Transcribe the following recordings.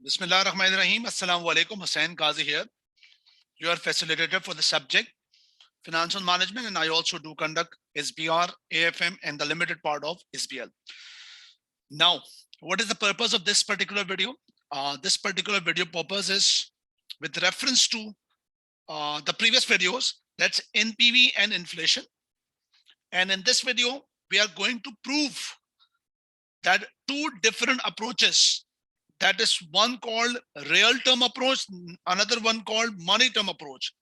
Bismillahirrahmanirrahim. Assalamu alaikum. Hussain Qazi here, your facilitator for the subject Financial Management, and I also do conduct SBR, AFM, and the limited part of SBL. Now, what is the purpose of this particular video? This particular video purpose is with reference to the previous videos, that's NPV and inflation. And in this video, we are going to prove that two different approaches, that is one called real term approach, another one called money term approach.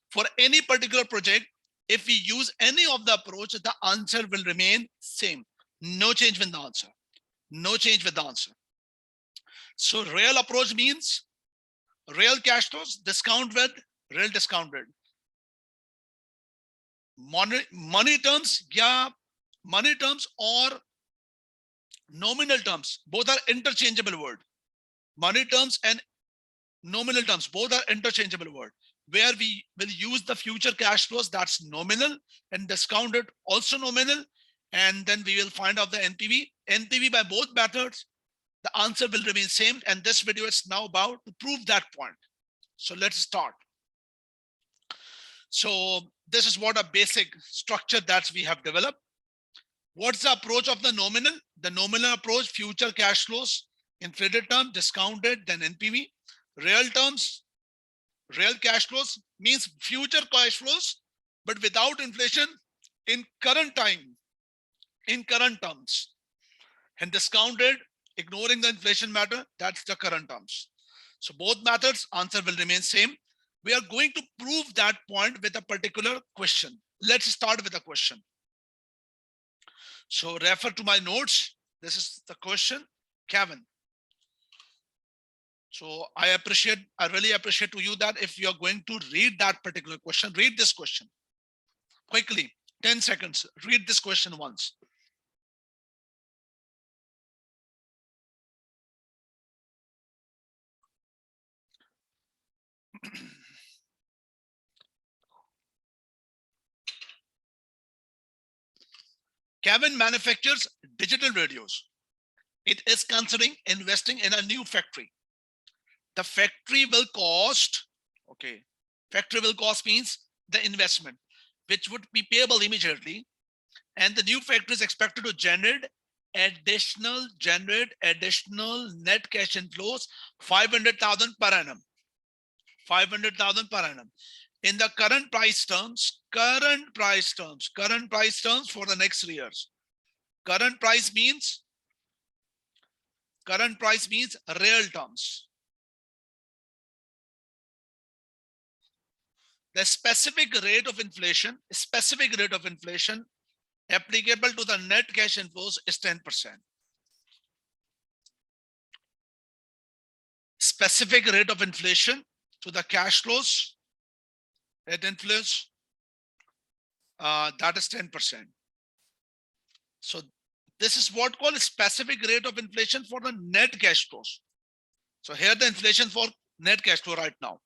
For any particular project, if we use any of the approach, the answer will remain same. No change with the answer. No change with the answer. So real approach means real cash flows, discount with real discount rate. Money terms, yeah, money terms or nominal terms, both are interchangeable word. Money terms and nominal terms, both are interchangeable word. Where we will use the future cash flows, that's nominal, and discounted also nominal, and then we will find out the NPV. NPV by both methods, the answer will remain same, and this video is now about to prove that point. So let's start. So this is what a basic structure that we have developed. What's the approach of the nominal? The nominal approach, future cash flows, inflated term, discounted, then NPV. Real terms, real cash flows means future cash flows, but without inflation in current time, in current terms. And discounted, ignoring the inflation matter, that's the current terms. So both methods, answer will remain same. We are going to prove that point with a particular question. Let's start with a question. So refer to my notes. This is the question, Kevin. So I really appreciate to you that if you are going to read that particular question, read this question quickly, 10 seconds, read this question once. Kevin manufactures digital radios. It is considering investing in a new factory. The factory will cost, okay, factory will cost means the investment, which would be payable immediately. And the new factory is expected to generate additional net cash inflows, 500,000 per annum. 500,000 per annum. In the current price terms for the next 3 years. Current price means real terms. The specific rate of inflation applicable to the net cash inflows is 10%. Specific rate of inflation to the cash flows, that influence, that is 10%. So this is what called a specific rate of inflation for the net cash flows. So here the inflation for net cash flow right now.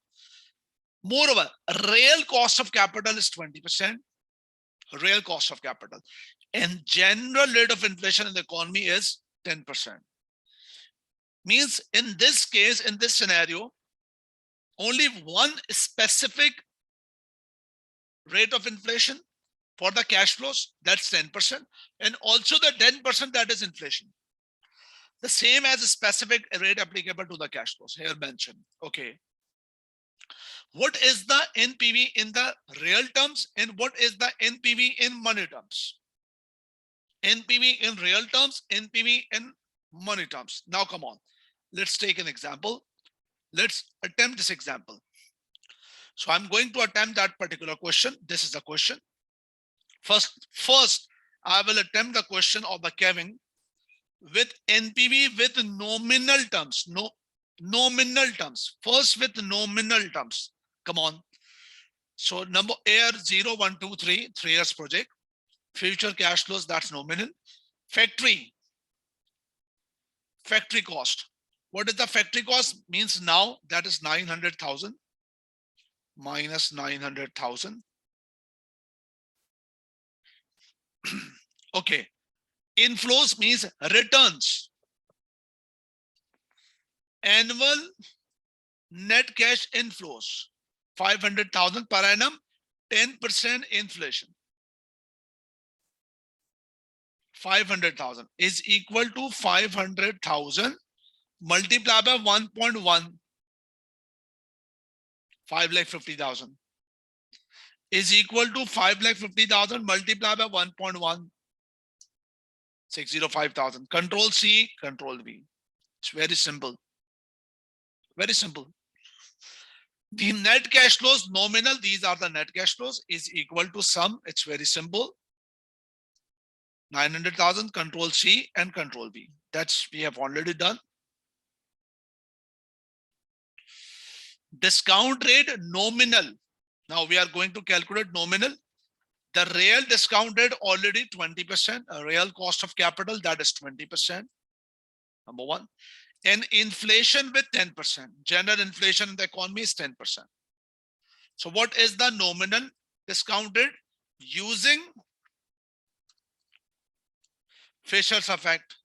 Moreover, real cost of capital is 20%. Real cost of capital. And general rate of inflation in the economy is 10%. Means in this case, in this scenario, only one specific rate of inflation for the cash flows, that's 10%, and also the 10% that is inflation. The same as a specific rate applicable to the cash flows here mentioned. Okay. What is the NPV in the real terms and what is the NPV in money terms? NPV in real terms, NPV in money terms. Now come on, let's take an example. Let's attempt this example. So I'm going to attempt that particular question. This is the question. First, I will attempt the question of the Kevin with NPV with nominal terms. Nominal terms. First with nominal terms. Come on. So number AR 0, 1, 2, 3, 3 years project. Future cash flows, that's nominal. Factory cost. What is the factory cost? Means now that is 900,000 minus 900,000. Okay. Inflows means returns. annual net cash inflows, 500,000 per annum, 10% inflation. 500,000 is equal to 500,000 multiplied by 1.1, 5,50,000 is equal to 5,50,000 multiplied by 1.1, 605,000. Control C, Control V. It's very simple. Very simple. The net cash flows nominal, these are the net cash flows, is equal to sum. It's very simple. 900,000, Control C and Control V. That's we have already done. Discount rate nominal. Now we are going to calculate nominal. The real discount rate already 20%. A real cost of capital, that is 20%. Number one. And inflation with 10%. General inflation in the economy is 10%. So what is the nominal discount rate using Fisher's effect?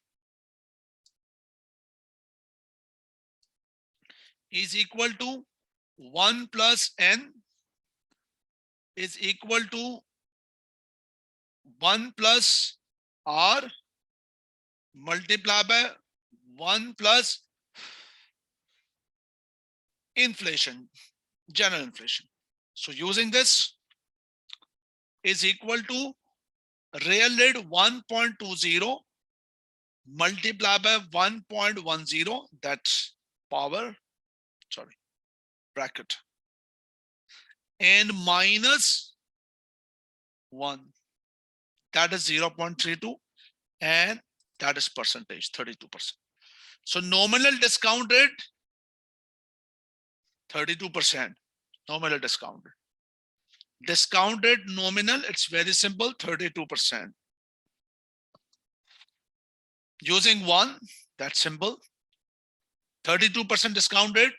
Is equal to 1 plus n is equal to 1 plus r multiplied by 1 plus inflation, general inflation. So using this is equal to real rate 1.20 multiplied by 1.10, that's power, sorry, bracket, and minus 1, that is 0.32, and that is percentage, 32%. So nominal discount rate 32%, nominal discount rate. Discount rate nominal, it's very simple, 32%. Using 1, that's simple. 32% discount rate,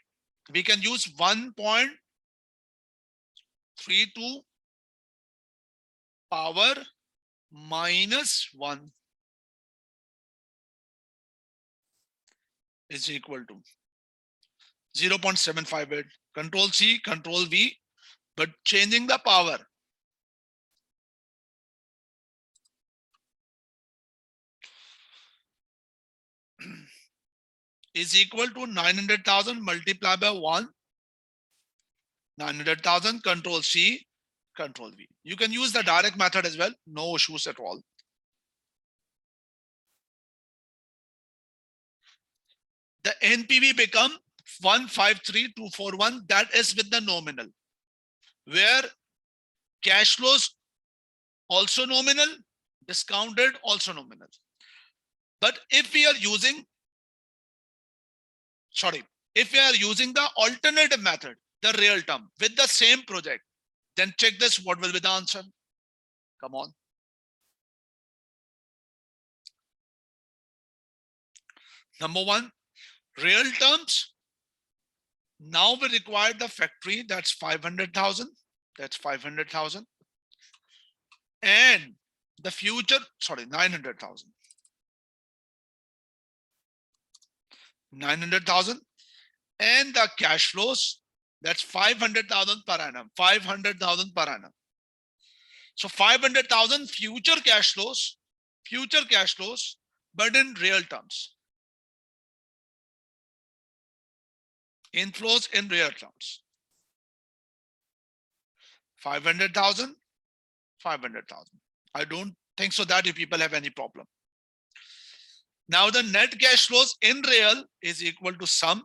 we can use 1.32 power minus 1 is equal to 0.758. Control C, Control V, but changing the power. Is equal to 900,000 multiplied by 1. 900,000, Control C, Control V. You can use the direct method as well. No issues at all. The NPV become 153,241. That is with the nominal. Where cash flows also nominal, discounted also nominal. But if we are using, if we are using the alternative method, the real term with the same project, then check this, what will be the answer? Come on. Number one, real terms. Now we require the factory, that's 500,000. That's 500,000. And the future, 900,000. 900,000. And the cash flows, that's 500,000 per annum. 500,000 per annum. So 500,000 future cash flows, but in real terms. Inflows in real terms. 500,000, 500,000. I don't think so that you people have any problem. Now the net cash flows in real is equal to sum.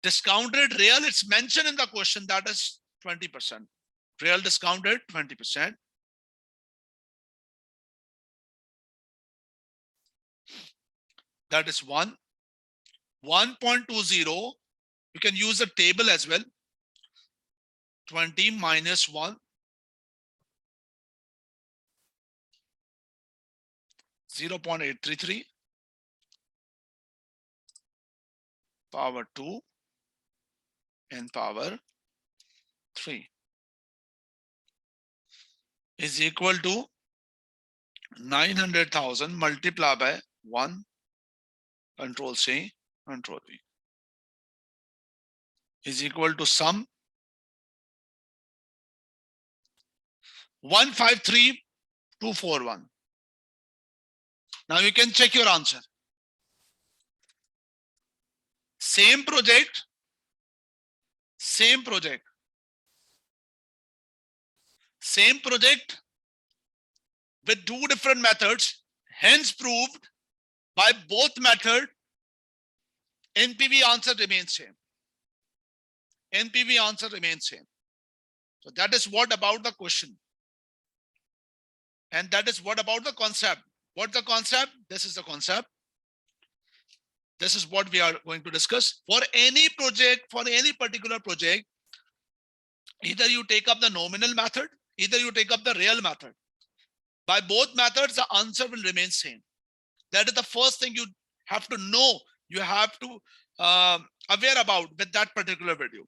Discounted real, it's mentioned in the question, that is 20%. Real discounted 20%. That is 1. 1.20. You can use the table as well. 20 minus 1. 0.833. Power 2 and power 3. is equal to 900,000 multiplied by 1, control C, control V, is equal to sum 153241. Now you can check your answer. Same project, same project, same project with two different methods, hence proved by both method, NPV answer remains same. NPV answer remains same. So that is what about the question. And that is what about the concept. What the concept? This is the concept. This is what we are going to discuss. For any project, for any particular project, either you take up the nominal method, either you take up the real method. By both methods, the answer will remain same. That is the first thing you have to know. You have to aware about with that particular video.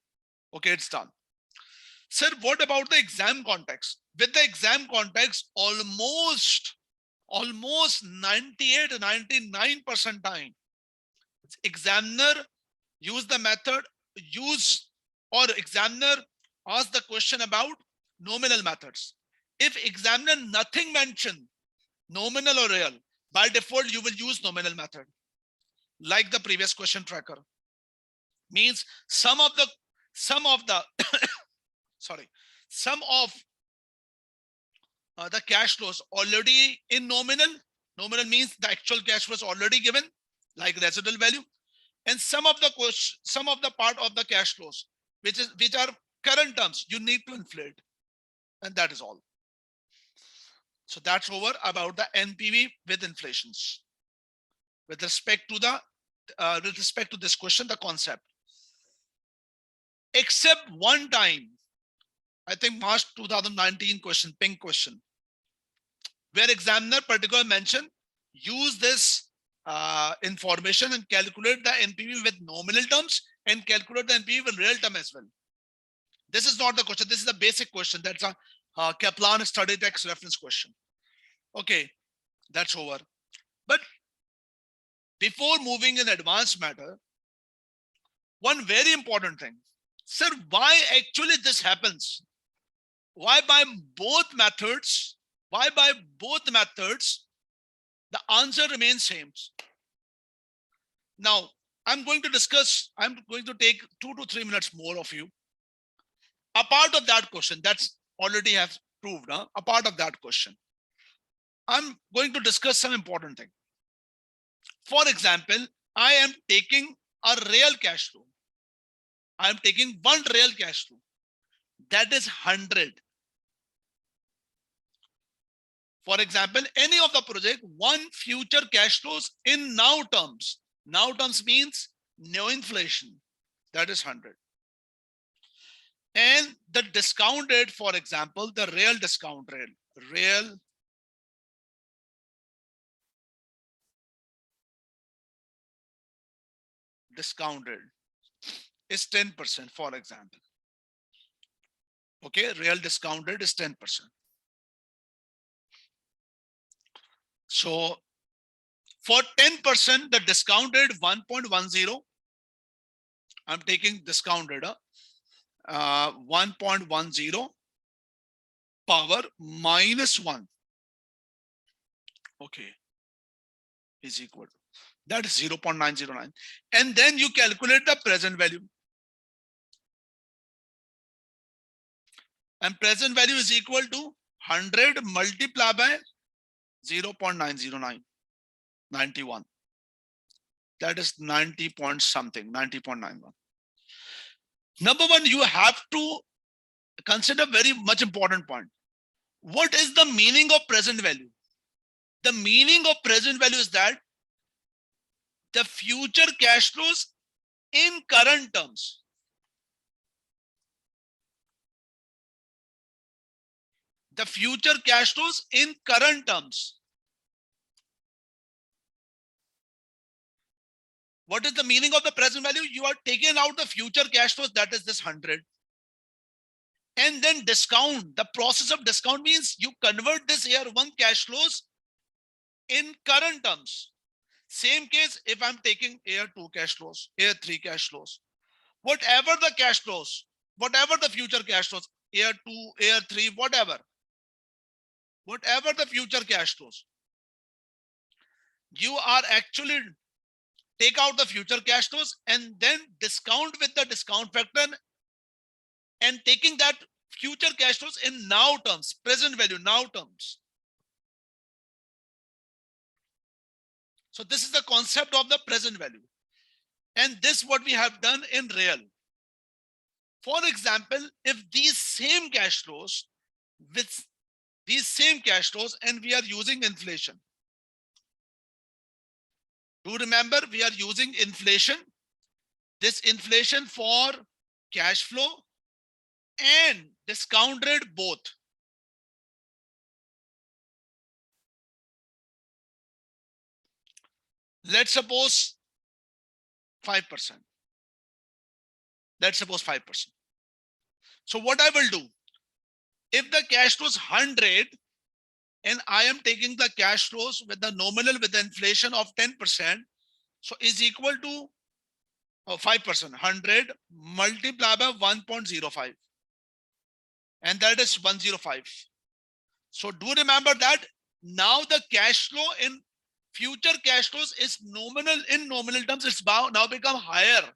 Okay, it's done. Sir, what about the exam context? With the exam context, almost 98 to 99% time, examiner use the method, examiner ask the question about nominal methods. If examiner nothing mention nominal or real, by default you will use nominal method. Like the previous question tracker. Means some of the sorry, some of the cash flows already in nominal. Nominal means the actual cash flows already given, like residual value, and some of the part of the cash flows which are current terms, you need to inflate, and that is all. So that's over about the NPV with inflations. With respect to this question, the concept. Except one time, I think March 2019 question, pink question, where examiner particular mention use this information and calculate the NPV with nominal terms and calculate the NPV with real term as well. This is not the question. This is a basic question. That's a Kaplan study text reference question. Okay, that's over. But before moving in advanced matter, one very important thing. Sir, why actually this happens? Why by both methods? Why by both methods the answer remains same? Now, I'm going to take 2 to 3 minutes more of you. A part of that question, that's already have proved, a part of that question. I'm going to discuss some important thing. For example, I am taking a real cash flow. I am taking one real cash flow. That is 100. For example, any of the project, one future cash flows in now terms. Now terms means no inflation. That is 100. And the discount rate, for example, the real discount rate, real discount rate is 10%, for example. Okay, real discount rate is 10%. So for 10%, the discount rate 1.10. I'm taking discount rate 1.10 power minus 1. Okay, is equal to that is 0.909. And then you calculate the present value. And present value is equal to 100 multiplied by 0.909, 91. That is 90 point something, 90.91. Number one, you have to consider very much important point. What is the meaning of present value? The meaning of present value is that the future cash flows in current terms. The future cash flows in current terms. What is the meaning of the present value? You are taking out the future cash flows, that is this 100. And then discount. The process of discount means you convert this year one cash flows in current terms. Same case if I'm taking year two cash flows, year three cash flows, whatever the cash flows, whatever the future cash flows, year two, year three, whatever the future cash flows, you are actually take out the future cash flows and then discount with the discount factor and taking that future cash flows in now terms, present value, now terms. So this is the concept of the present value. And this what we have done in real. For example, if these same cash flows with these same cash flows and we are using inflation. Do remember we are using inflation. This inflation for cash flow and discount rate both. Let's suppose 5%. Let's suppose 5%. So what I will do, if the cash flow is 100 and I am taking the cash flows with the nominal with the inflation of 10%, so is equal to 5%, 100 multiplied by 1.05. And that is 105. So do remember that now the cash flow in future cash flows is nominal. In nominal terms, it's now become higher.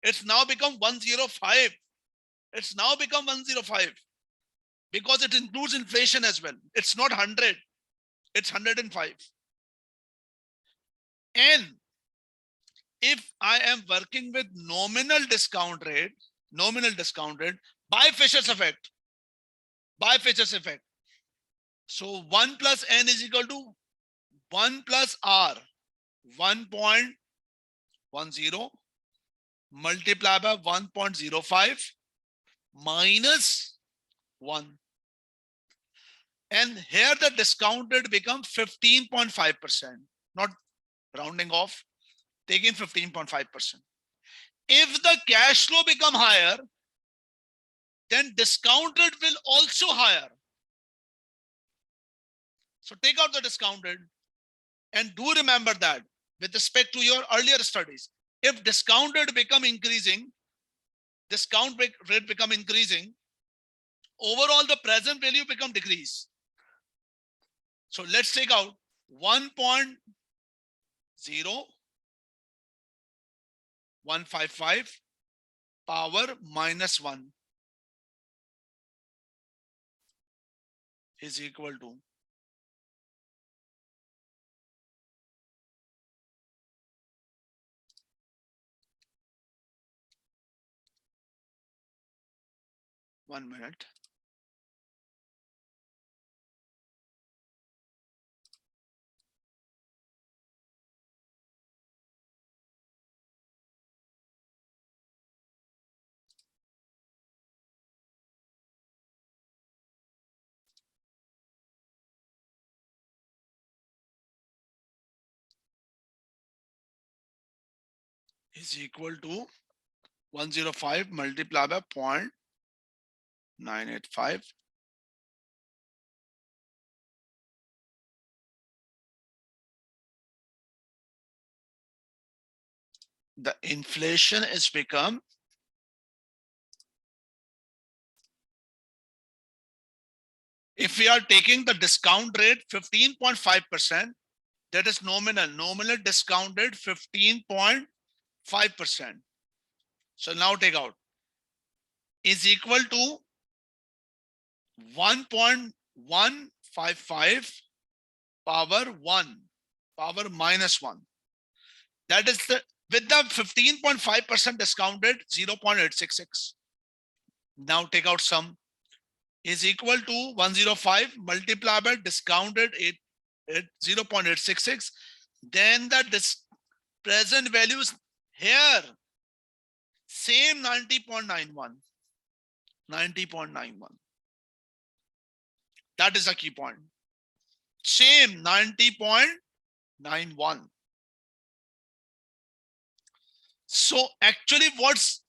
It's now become 105. It's now become 105 because it includes inflation as well. It's not 100, it's 105. And if I am working with nominal discount rate by Fisher's effect, so 1 plus n is equal to 1 plus r, 1.10 multiplied by 1.05 minus 1. And here the discount rate becomes 15.5%, not rounding off, taking 15.5%. If the cash flow become higher, then discount rate will also higher. So take out the discount rate and do remember that with respect to your earlier studies, if discount rate become increasing, overall the present value become decrease. So let's take out 1.0155 power minus 1 is equal to 1 minute. Is equal to 105 multiplied by 0.985. The inflation is become if we are taking the discount rate 15.5%, that is nominal discount rate 15.5%. So now take out is equal to 1.155 power minus 1. That is the with the 15.5% discount rate 0.866. Now take out sum is equal to 105 multiplied by discount rate 0.866. Then the present values here same 90.91. That is a key point. Same 90.91. So actually what's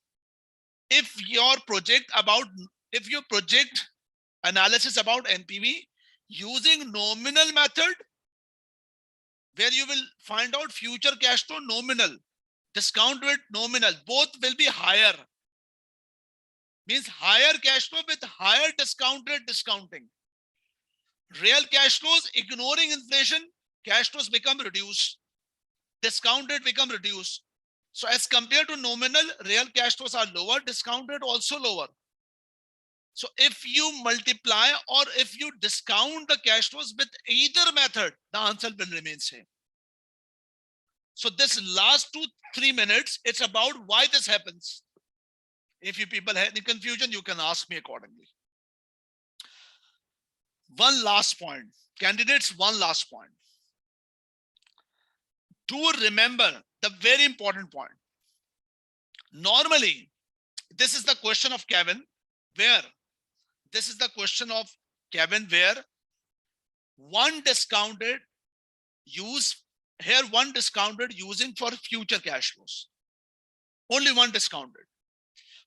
if your project about if you project analysis about NPV using nominal method, where you will find out future cash flow nominal, discount rate nominal, both will be higher. Means higher cash flow with higher discount rate discounting. Real cash flows, ignoring inflation, cash flows become reduced. Discount rate become reduced. So as compared to nominal, real cash flows are lower, discount rate also lower. So if you multiply or if you discount the cash flows with either method, the answer will remain same. So this last 2-3 minutes, it's about why this happens. If you people have any confusion, you can ask me accordingly. One last point, candidates, one last point. Do remember the very important point. Normally, this is the question of Kevin, where one discounted using for future cash flows. Only one discounted.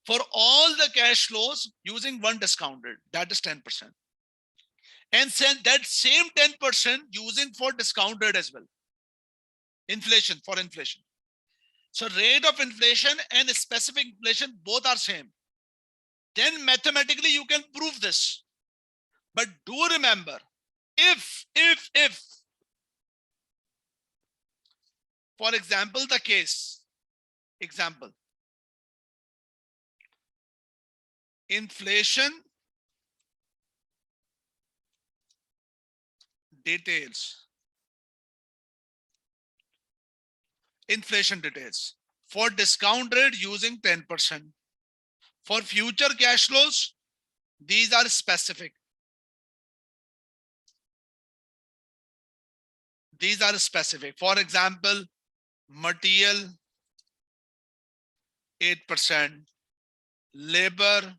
For all the cash flows using one discounted, that is 10%. And that same 10% using for discounted as well. Inflation, for inflation. So rate of inflation and specific inflation both are same. Then mathematically you can prove this. But do remember, if for example, the case, inflation details. Inflation details for discount rate using 10%. For future cash flows, these are specific. These are specific. For example, material 8%, labor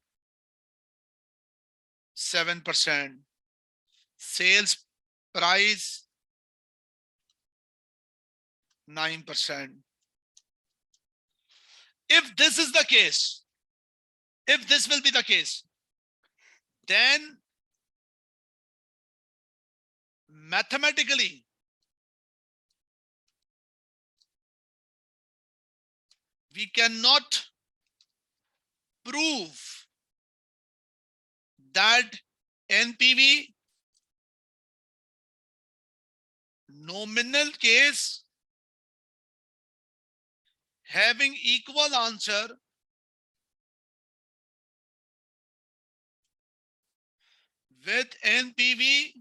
7%, sales price 9%. If this is the case, if this will be the case, then mathematically we cannot prove that NPV nominal case having equal answer with NPV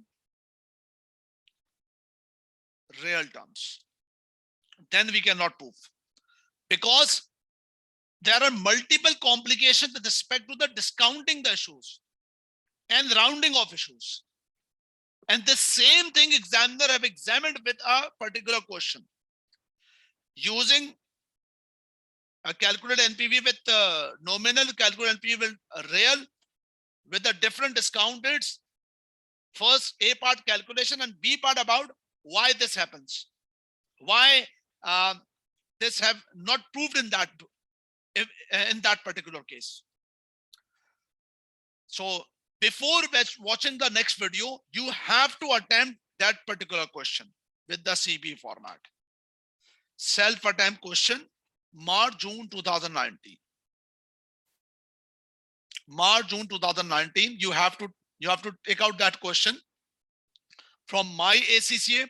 real terms. Then we cannot prove, because there are multiple complications with respect to the discounting the issues and rounding off issues. And the same thing examiner have examined with a particular question. Using a calculated NPV with nominal, calculated NPV with real, with the different discount rates. First A part calculation and B part about why this happens. Why this have not proved in that particular case. So before watching the next video, you have to attempt that particular question with the CB format. Self-attempt question, March, June 2019. March, June 2019, you have to take out that question from my ACCA,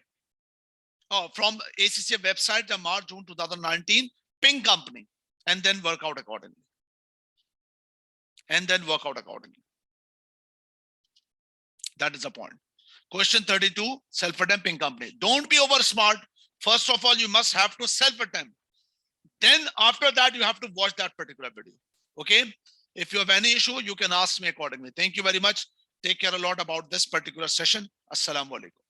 from ACCA website, the March, June 2019, Ping company, and then work out accordingly. That is the point. Question 32, self-attempt Ping company. Don't be over smart. First of all, you must have to self-attempt. Then after that, you have to watch that particular video. Okay. If you have any issue, you can ask me accordingly. Thank you very much. Take care a lot about this particular session. Assalamu alaikum.